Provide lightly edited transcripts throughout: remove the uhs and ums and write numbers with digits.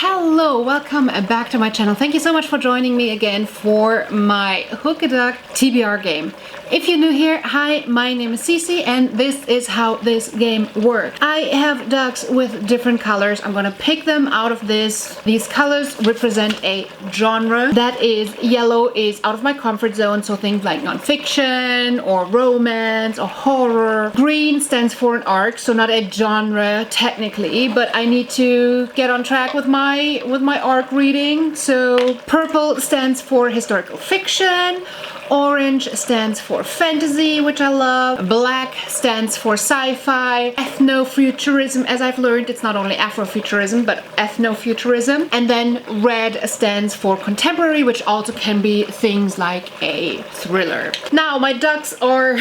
Hello, welcome back to my channel. Thank you so much for joining me again for my Hook a Duck TBR game. If you're new here, hi, my name is Cici and this is how this game works. I have ducks with different colors. I'm gonna pick them out of this. These colors represent a genre. That is, yellow is out of my comfort zone, so things like non-fiction or romance or horror. Green stands for an arc, so not a genre technically, but I need to get on track with my arc reading. So purple stands for historical fiction. Orange stands for fantasy, which I love. Black stands for sci-fi. Ethnofuturism, as I've learned, it's not only Afrofuturism, but ethnofuturism. And then red stands for contemporary, which also can be things like a thriller. Now, my ducks are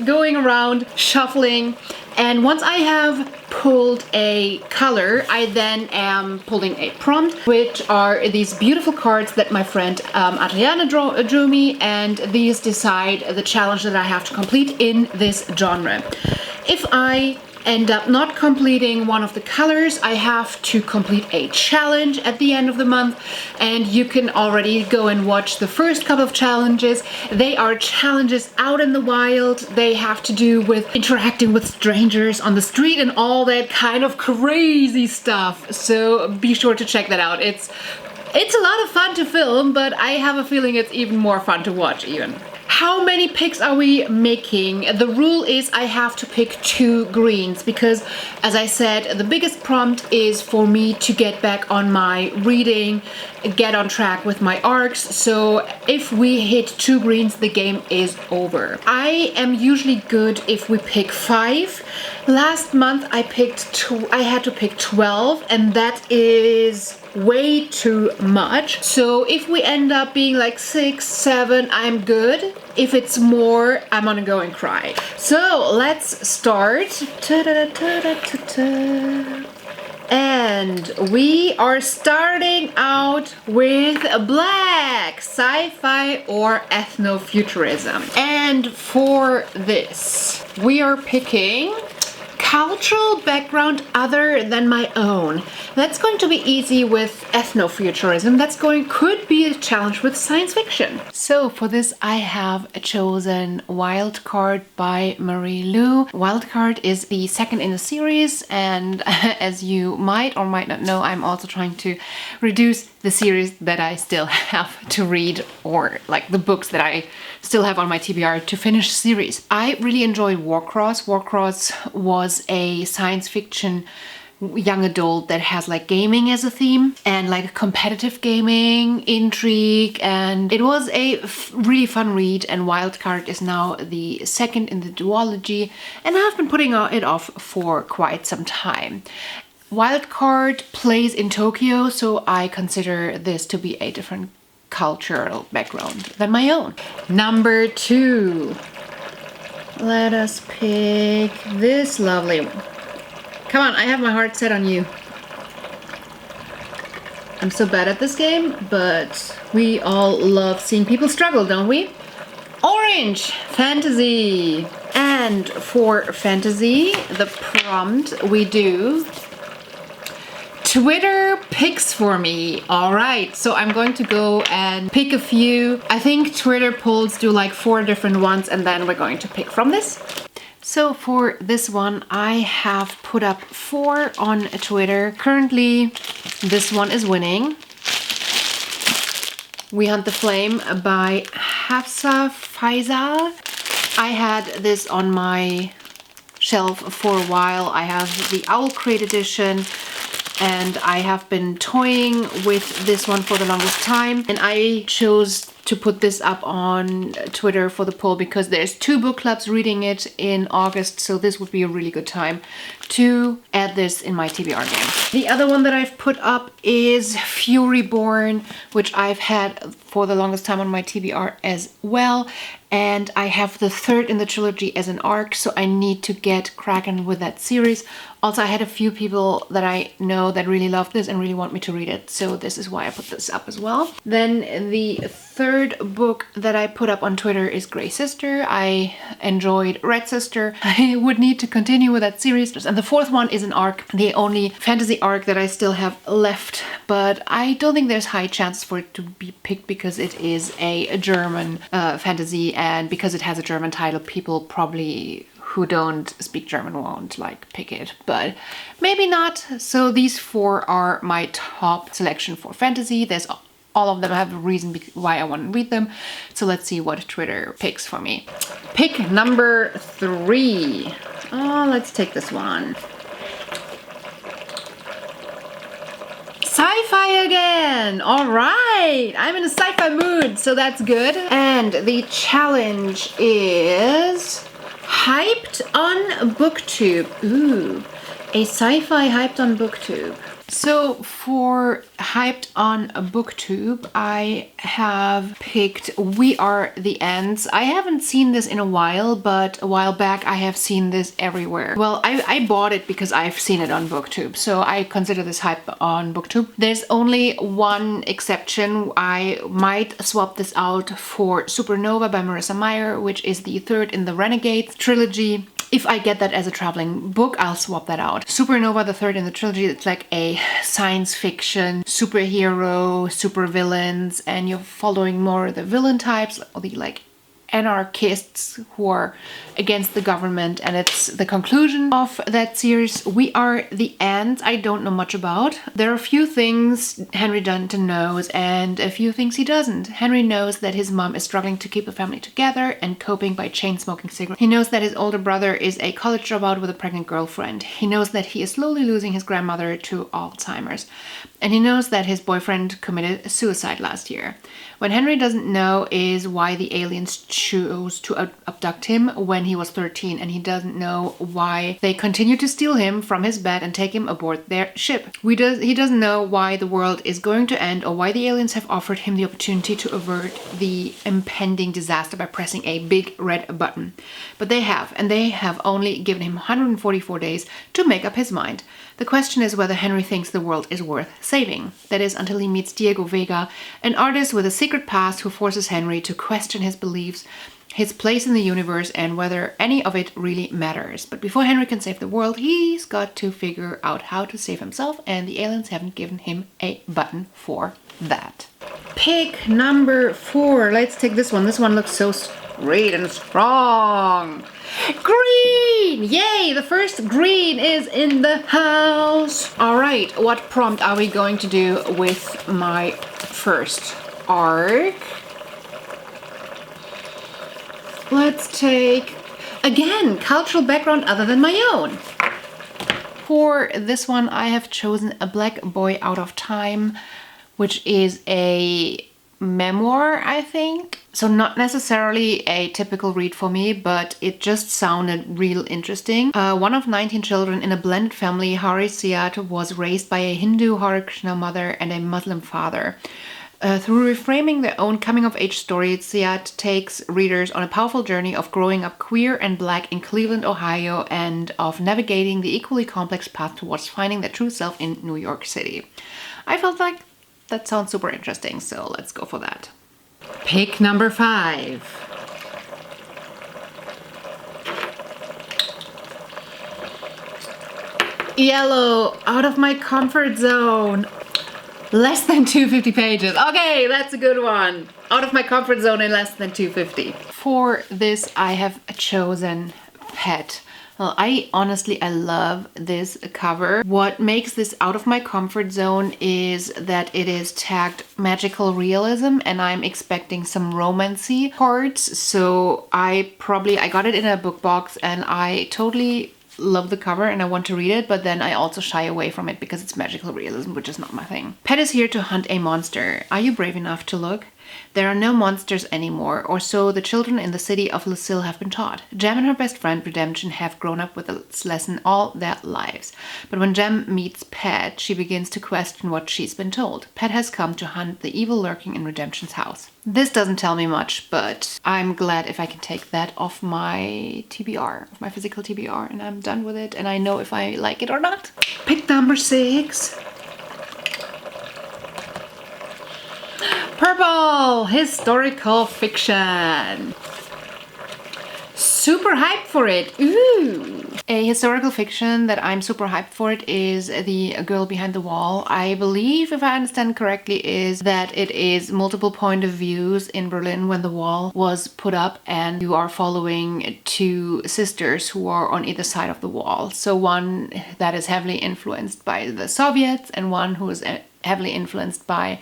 going around shuffling. And once I have pulled a color, I then am pulling a prompt, which are these beautiful cards that my friend Adriana drew me, and these decide the challenge that I have to complete in this genre. If I end up not completing one of the colors, I have to complete a challenge at the end of the month, and you can already go and watch the first couple of challenges. They are challenges out in the wild. They have to do with interacting with strangers on the street and all that kind of crazy stuff. So be sure to check that out. It's a lot of fun to film, but I have a feeling it's even more fun to watch even. How many picks are we making? The rule is I have to pick 2 greens because, as I said, the biggest prompt is for me to get back on my reading, get on track with my arcs. So if we hit 2 greens, the game is over. I am usually good if we pick 5. Last month I had to pick 12, and that is way too much. So if we end up being like 6, 7, I'm good. If it's more, I'm gonna go and cry. So let's start. And we are starting out with black, sci-fi or ethnofuturism. And for this, we are picking cultural background other than my own. That's going to be easy with ethnofuturism. Could be a challenge with science fiction. So for this I have chosen Wildcard by Marie Lu. Wildcard is the second in the series, and as you might or might not know, I'm also trying to reduce the series that I still have to read, or like the books that I still have on my TBR to finish series. I really enjoyed Warcross. Warcross was a science fiction young adult that has like gaming as a theme and like competitive gaming, intrigue, and it was a really fun read. And Wildcard is now the second in the duology, and I've been putting it off for quite some time. Wildcard plays in Tokyo, so I consider this to be a different cultural background than my own. Number 2. Let us pick this lovely one. Come on, I have my heart set on you. I'm so bad at this game, but we all love seeing people struggle, don't we? Orange, fantasy. And for fantasy, the prompt we do Twitter picks for me. All right, so I'm going to go and pick a few. I think Twitter polls do like 4 different ones, and then we're going to pick from this. So for this one, I have put up 4 on Twitter. Currently, this one is winning. We Hunt the Flame by Hafsa Faisal. I had this on my shelf for a while. I have the Owl Crate edition, and I have been toying with this one for the longest time, and I chose to put this up on Twitter for the poll because there's 2 book clubs reading it in August, so this would be a really good time to add this in my TBR game. The other one that I've put up is Fury Born, which I've had for the longest time on my TBR as well. And I have the third in the trilogy as an arc, so I need to get cracking with that series. Also, I had a few people that I know that really love this and really want me to read it, so this is why I put this up as well. Then the third book that I put up on Twitter is Grey Sister. I enjoyed Red Sister. I would need to continue with that series. And the fourth one is an arc, the only fantasy arc that I still have left, but I don't think there's high chances for it to be picked because it is a German fantasy, and because it has a German title, people probably who don't speak German won't like pick it, but maybe not. So these four are my top selection for fantasy. There's all of them have a reason why I want to read them. So let's see what Twitter picks for me. Pick number 3. Oh, let's take this one. Sci-fi again! All right, I'm in a sci-fi mood, so that's good. And the challenge is hyped on Booktube. Ooh, a sci-fi hyped on Booktube. So for hyped on Booktube, I have picked We Are the Ants. I haven't seen this in a while, but a while back I have seen this everywhere. Well, I bought it because I've seen it on Booktube, so I consider this hype on Booktube. There's only one exception. I might swap this out for Supernova by Marissa Meyer, which is the third in the Renegades trilogy. If I get that as a traveling book, I'll swap that out. Supernova, the third in the trilogy, it's like a science fiction, superhero, supervillains, and you're following more the villain types, the like anarchists who are against the government, and it's the conclusion of that series. We Are the Ants I don't know much about. There are a few things Henry Dunton knows and a few things he doesn't. Henry knows that his mom is struggling to keep the family together and coping by chain-smoking cigarettes. He knows that his older brother is a college dropout with a pregnant girlfriend. He knows that he is slowly losing his grandmother to Alzheimer's. And he knows that his boyfriend committed suicide last year. What Henry doesn't know is why the aliens chose to abduct him when he was 13, and he doesn't know why they continue to steal him from his bed and take him aboard their ship. He doesn't know why the world is going to end or why the aliens have offered him the opportunity to avert the impending disaster by pressing a big red button. But they have, and they have only given him 144 days to make up his mind. The question is whether Henry thinks the world is worth saving. That is, until he meets Diego Vega, an artist with a secret past who forces Henry to question his beliefs, his place in the universe, and whether any of it really matters. But before Henry can save the world, he's got to figure out how to save himself, and the aliens haven't given him a button for that. Pick number 4. Let's take this one. This one looks so straight and strong. Green! Yay! The first green is in the house. All right, what prompt are we going to do with my first arc? Let's take, again, cultural background other than my own. For this one, I have chosen A Black Boy Out of Time, which is a memoir, I think. So not necessarily a typical read for me, but it just sounded real interesting. One of 19 children in a blended family, Hari Siat was raised by a Hindu Hare Krishna mother and a Muslim father. Through reframing their own coming-of-age story, Siat takes readers on a powerful journey of growing up queer and black in Cleveland, Ohio, and of navigating the equally complex path towards finding their true self in New York City. I felt like that sounds super interesting, so let's go for that. Pick number 5. Yellow, Out of My Comfort Zone. Less than 250 pages. Okay, that's a good one. Out of My Comfort Zone in less than 250. For this, I have chosen Pet. Well, I love this cover. What makes this out of my comfort zone is that it is tagged magical realism, and I'm expecting some romancy parts. So I got it in a book box, and I totally love the cover and I want to read it, but then I also shy away from it because it's magical realism, which is not my thing. Pet is here to hunt a monster. Are you brave enough to look? There are no monsters anymore, or so the children in the city of Lucille have been taught. Jem and her best friend Redemption have grown up with this lesson all their lives. But when Jem meets Pat, she begins to question what she's been told. Pat has come to hunt the evil lurking in Redemption's house. This doesn't tell me much, but I'm glad if I can take that off my TBR, off my physical TBR, and I'm done with it, and I know if I like it or not. Pick number 6. Purple! Historical fiction. Super hyped for it. Ooh! A historical fiction that I'm super hyped for it is The Girl Behind the Wall. I believe, if I understand correctly, is that it is multiple point of views in Berlin when the wall was put up, and you are following two sisters who are on either side of the wall. So one that is heavily influenced by the Soviets and one who is heavily influenced by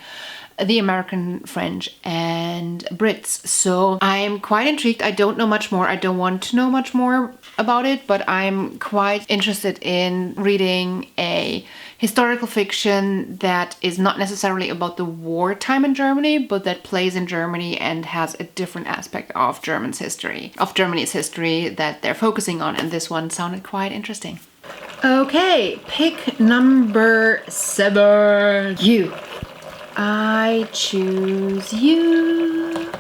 the American, French, and Brits. So I'm quite intrigued. I don't know much more. I don't want to know much more about it, but I'm quite interested in reading a historical fiction that is not necessarily about the wartime in Germany, but that plays in Germany and has a different aspect of Germany's history that they're focusing on, and this one sounded quite interesting. Okay, pick number 7. You. I choose you.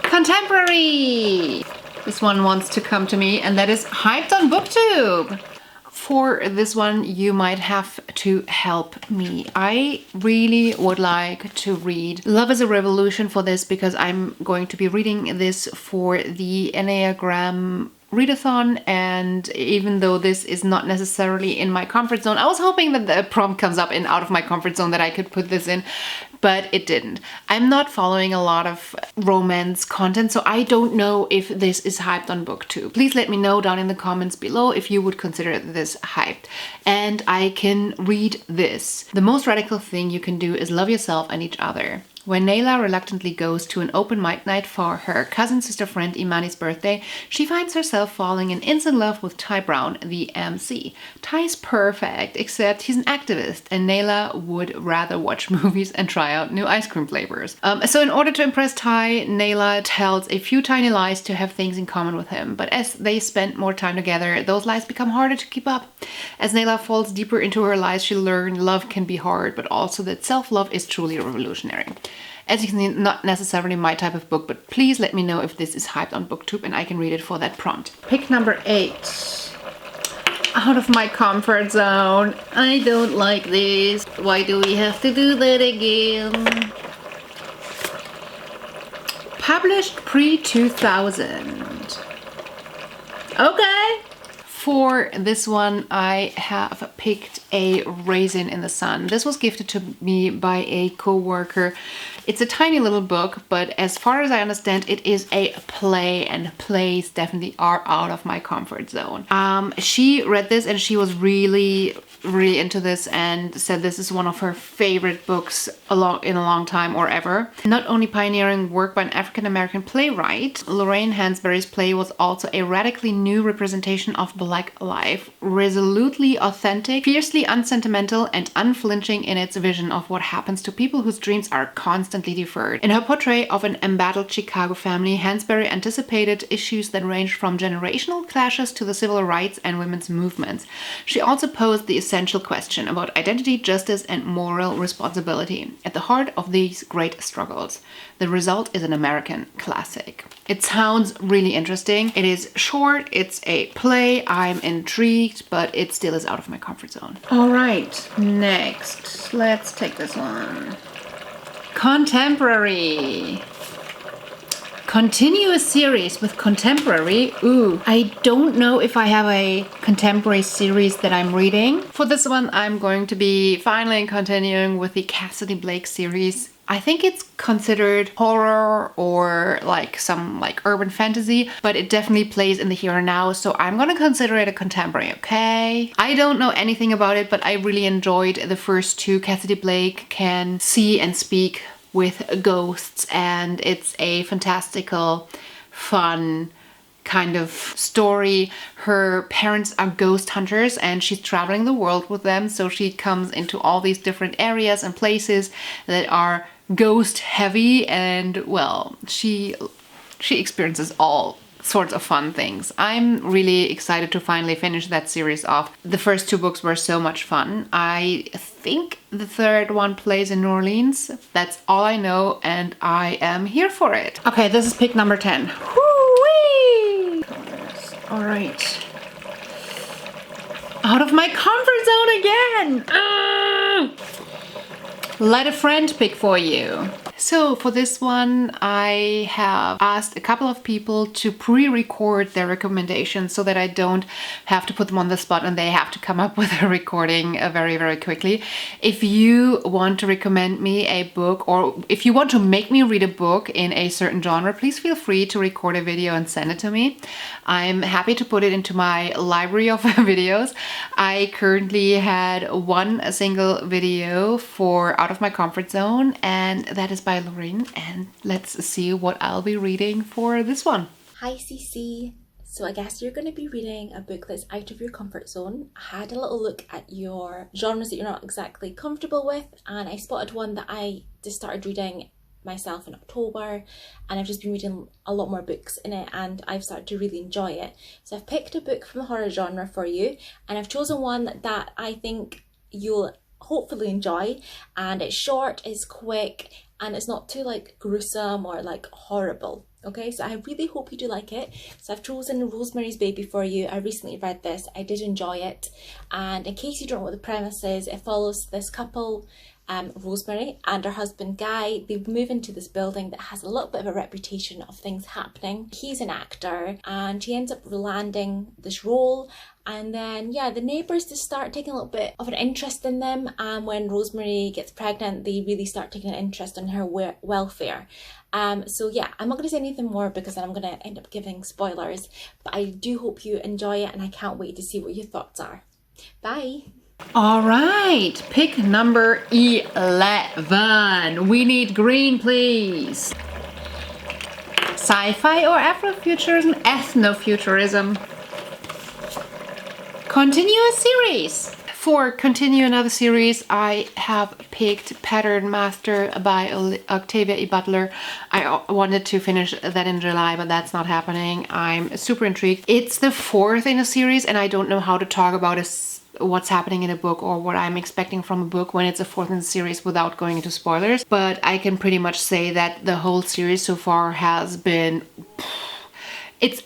Contemporary! This one wants to come to me, and that is hyped on BookTube. For this one, you might have to help me. I really would like to read Love is a Revolution for this, because I'm going to be reading this for the Enneagram readathon, and even though this is not necessarily in my comfort zone, I was hoping that the prompt comes up in out of my comfort zone that I could put this in, but it didn't. I'm not following a lot of romance content, so I don't know if this is hyped on BookTube. Please let me know down in the comments below if you would consider this hyped. And I can read this. The most radical thing you can do is love yourself and each other. When Nayla reluctantly goes to an open mic night for her cousin sister friend Imani's birthday, she finds herself falling in instant love with Ty Brown, the MC. Ty's perfect, except he's an activist, and Nayla would rather watch movies and try out new ice cream flavors. So in order to impress Ty, Nayla tells a few tiny lies to have things in common with him. But as they spend more time together, those lies become harder to keep up. As Nayla falls deeper into her lies, she learns love can be hard, but also that self-love is truly revolutionary. As you can see, not necessarily my type of book, but please let me know if this is hyped on BookTube and I can read it for that prompt. Pick number 8. Out of my comfort zone. I don't like this. Why do we have to do that again? Published pre-2000. Okay. For this one, I have picked a Raisin in the Sun. This was gifted to me by a co-worker. It's a tiny little book, but as far as I understand, it is a play, and plays definitely are out of my comfort zone. She read this and she was really into this and said this is one of her favorite books in a long time or ever. Not only pioneering work by an African-American playwright, Lorraine Hansberry's play was also a radically new representation of Black life, resolutely authentic, fiercely unsentimental, and unflinching in its vision of what happens to people whose dreams are constantly deferred. In her portrait of an embattled Chicago family, Hansberry anticipated issues that ranged from generational clashes to the civil rights and women's movements. She also posed the essential question about identity, justice, and moral responsibility at the heart of these great struggles. The result is an American classic. It sounds really interesting. It is short, it's a play, I'm intrigued, but it still is out of my comfort zone. All right, next, let's take this one. Contemporary. Continue a series with contemporary. Ooh, I don't know if I have a contemporary series that I'm reading. For this one, I'm going to be finally continuing with the Cassidy Blake series. I think it's considered horror or some urban fantasy, but it definitely plays in the here and now, so I'm gonna consider it a contemporary, okay? I don't know anything about it, but I really enjoyed the first two. Cassidy Blake can see and speak with ghosts, and it's a fantastical, fun kind of story. Her parents are ghost hunters and she's traveling the world with them, so she comes into all these different areas and places that are ghost heavy, and well, she experiences all sorts of fun things. I'm really excited to finally finish that series off. The first 2 books were so much fun. I think the 3rd one plays in New Orleans. That's all I know, and I am here for it. Okay, this is pick number 10. Woo-wee! All right. Out of my comfort zone again! Let a friend pick for you. So for this one, I have asked a couple of people to pre-record their recommendations so that I don't have to put them on the spot and they have to come up with a recording very, very quickly. If you want to recommend me a book, or if you want to make me read a book in a certain genre, please feel free to record a video and send it to me. I'm happy to put it into my library of videos. I currently had one single video for Out of My Comfort Zone, and that is by Lorraine, and let's see what I'll be reading for this one. Hi CC. So I guess you're going to be reading a book that's out of your comfort zone. I had a little look at your genres that you're not exactly comfortable with, and I spotted one that I just started reading myself in October, and I've just been reading a lot more books in it and I've started to really enjoy it. So I've picked a book from the horror genre for you, and I've chosen one that I think you'll hopefully enjoy, and it's short, it's quick, and it's not too like gruesome or like horrible. Okay, so I really hope you do like it. So I've chosen Rosemary's Baby for you. I recently read this, I did enjoy it, and in case you don't know what the premise is, it follows this couple, Rosemary and her husband Guy. They move into this building that has a little bit of a reputation of things happening. He's an actor and he ends up landing this role, and then yeah, the neighbours just start taking a little bit of an interest in them, and when Rosemary gets pregnant they really start taking an interest in her welfare. So yeah, I'm not going to say anything more because then I'm going to end up giving spoilers, but I do hope you enjoy it and I can't wait to see what your thoughts are. Bye! All right, pick number 11. We need green, please. Sci-fi or Afrofuturism? Ethnofuturism. Continue a series. For continue another series, I have picked Pattern Master by Octavia E. Butler. I wanted to finish that in July, but that's not happening. I'm super intrigued. It's the 4th in a series, and I don't know how to talk about what's happening in a book or what I'm expecting from a book when it's a 4th in the series without going into spoilers. But I can pretty much say that the whole series so far has been... It's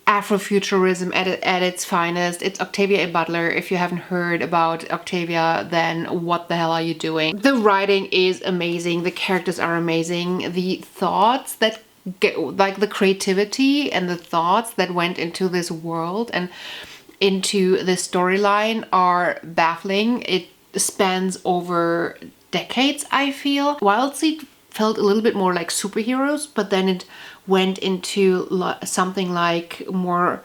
Afrofuturism at its finest. It's Octavia A. Butler. If you haven't heard about Octavia, then what the hell are you doing? The writing is amazing. The characters are amazing. The thoughts that like the creativity and the thoughts that went into this world and into the storyline are baffling. It spans over decades, I feel. Wildseed felt a little bit more like superheroes, but then it went into something like more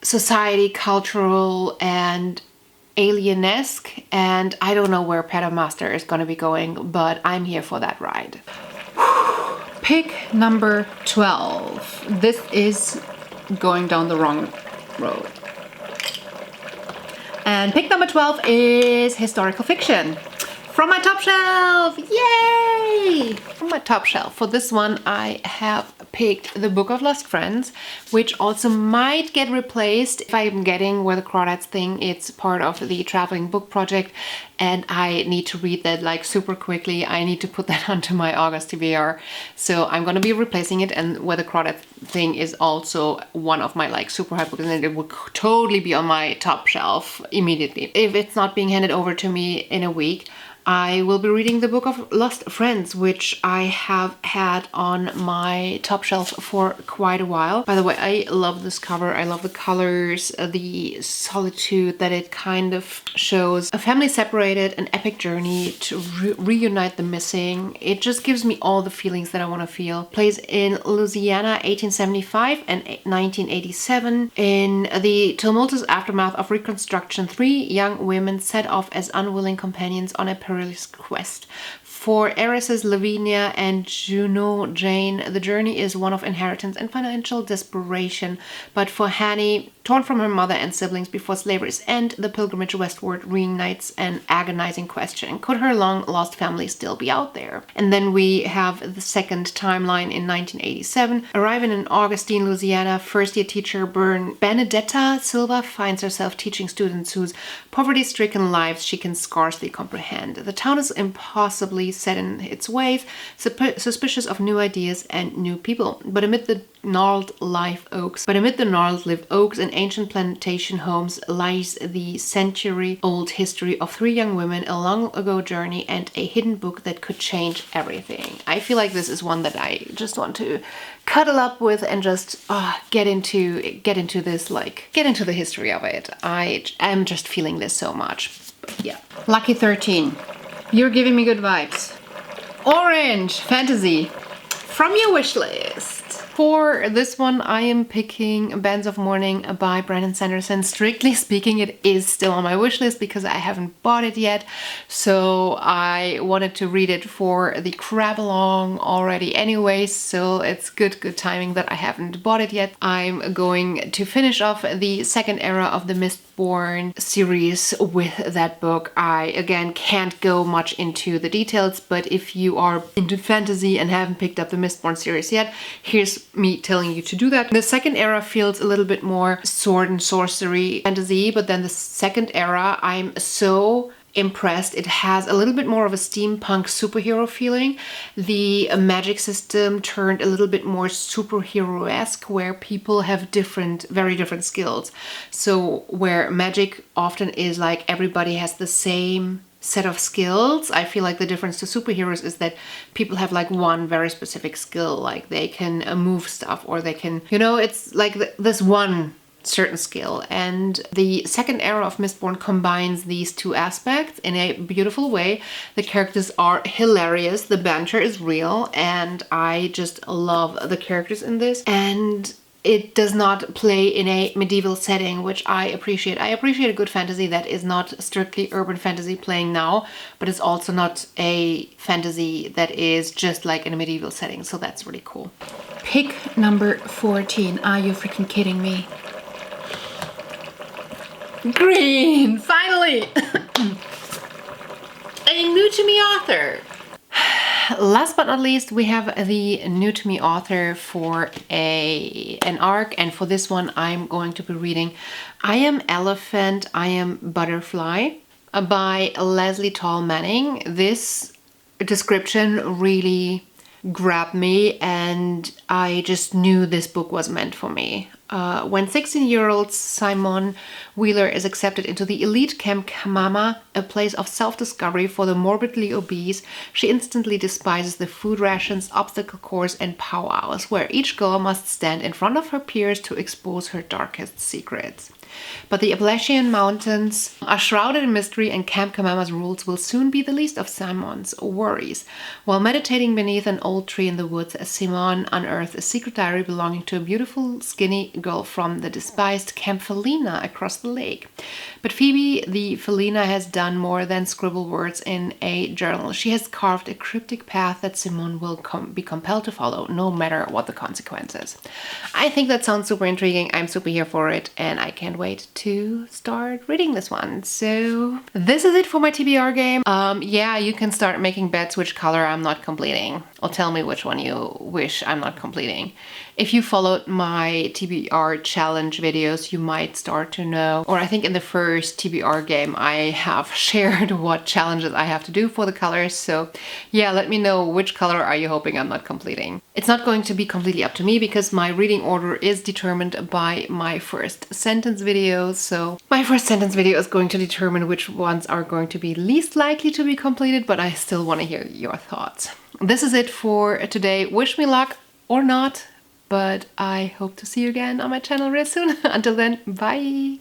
society, cultural, and alien-esque, and I don't know where Pattern Master is going to be going, but I'm here for that ride. Pick number 12. This is going down the wrong road. And pick number 12 is historical fiction. From my top shelf! Yay! From my top shelf. For this one, I have picked The Book of Lost Friends, which also might get replaced if I'm getting Where the Crawdads Thing. It's part of the traveling book project, and I need to read that like super quickly. I need to put that onto my August TBR. So I'm going to be replacing it, and Where the Crawdads Thing is also one of my like super high books, and it will totally be on my top shelf immediately. If it's not being handed over to me in a week, I will be reading The Book of Lost Friends, which I have had on my top shelf for quite a while. By the way, I love this cover. I love the colors, the solitude that it kind of shows. A family separated, an epic journey to reunite the missing. It just gives me all the feelings that I want to feel. Plays in Louisiana, 1875 and 1987. In the tumultuous aftermath of Reconstruction, 3 young women set off as unwilling companions on a perilous perilous quest. For heiresses Lavinia and Juno Jane, the journey is one of inheritance and financial desperation. But for Hanny, torn from her mother and siblings before slavery's end, the pilgrimage westward reignites an agonizing question. Could her long-lost family still be out there? And then we have the second timeline in 1987. Arriving in Augustine, Louisiana, first-year teacher Benedetta Silva finds herself teaching students whose poverty-stricken lives she can scarcely comprehend. The town is impossibly set in its ways, suspicious of new ideas and new people. But amid the gnarled lived oaks and ancient plantation homes lies the century-old history of 3 young women, a long-ago journey, and a hidden book that could change everything. I feel like this is one that I just want to cuddle up with and just get into this, like get into the history of it. I am just feeling this so much. But yeah. Lucky 13. You're giving me good vibes. Orange fantasy from your wish list. For this one, I am picking Bands of Mourning by Brandon Sanderson. Strictly speaking, it is still on my wish list because I haven't bought it yet. So I wanted to read it for the Readalongs already anyway. So it's good timing that I haven't bought it yet. I'm going to finish off the second era of the Mistborn series with that book. I, again, can't go much into the details, but if you are into fantasy and haven't picked up the Mistborn series yet, here's me telling you to do that. The second era feels a little bit more sword and sorcery fantasy, but then the second era, I'm so impressed. It has a little bit more of a steampunk superhero feeling. The magic system turned a little bit more superhero-esque, where people have very different skills. So where magic often is like everybody has the same set of skills, I feel like the difference to superheroes is that people have like one very specific skill, like they can move stuff, or they can, it's like this one certain skill. And the second era of Mistborn combines these two aspects in a beautiful way. The characters are hilarious, the banter is real, and I just love the characters in this. And it does not play in a medieval setting, which I appreciate. I appreciate a good fantasy that is not strictly urban fantasy playing now, but it's also not a fantasy that is just like in a medieval setting. So that's really cool. Pick number 14. Are you freaking kidding me? Green! Finally! A new to me author. Last but not least, we have the new to me author for an arc, and for this one I'm going to be reading I Am Elephant, I Am Butterfly by Leslie Tall Manning. This description really grabbed me, and I just knew this book was meant for me. When 16-year-old Simone Wheeler is accepted into the elite Camp Kamama, a place of self-discovery for the morbidly obese, she instantly despises the food rations, obstacle course, and powwows, where each girl must stand in front of her peers to expose her darkest secrets. But the Appalachian Mountains are shrouded in mystery, and Camp Kamama's rules will soon be the least of Simone's worries. While meditating beneath an old tree in the woods, Simone unearths a secret diary belonging to a beautiful, skinny girl from the despised Camp Felina across the lake. But Phoebe, the Felina, has done more than scribble words in a journal. She has carved a cryptic path that Simone will be compelled to follow, no matter what the consequences. I think that sounds super intriguing. I'm super here for it, and I can't wait to start reading this one. So this is it for my TBR game. Yeah, you can start making bets which color I'm not completing, or tell me which one you wish I'm not completing. If you followed my TBR challenge videos, you might start to know, or I think in the first TBR game I have shared what challenges I have to do for the colors. So yeah, let me know which color are you hoping I'm not completing. It's not going to be completely up to me because my reading order is determined by my first sentence video. So my first sentence video is going to determine which ones are going to be least likely to be completed, but I still want to hear your thoughts. This is it for today. Wish me luck or not, but I hope to see you again on my channel real soon. Until then, bye!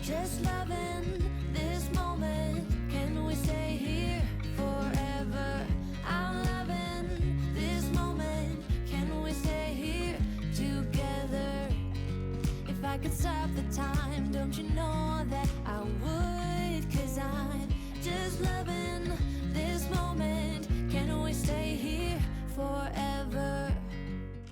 Just loving this moment. Can we stay here forever? I'm loving this moment. Can we stay here together? If I could stop the time.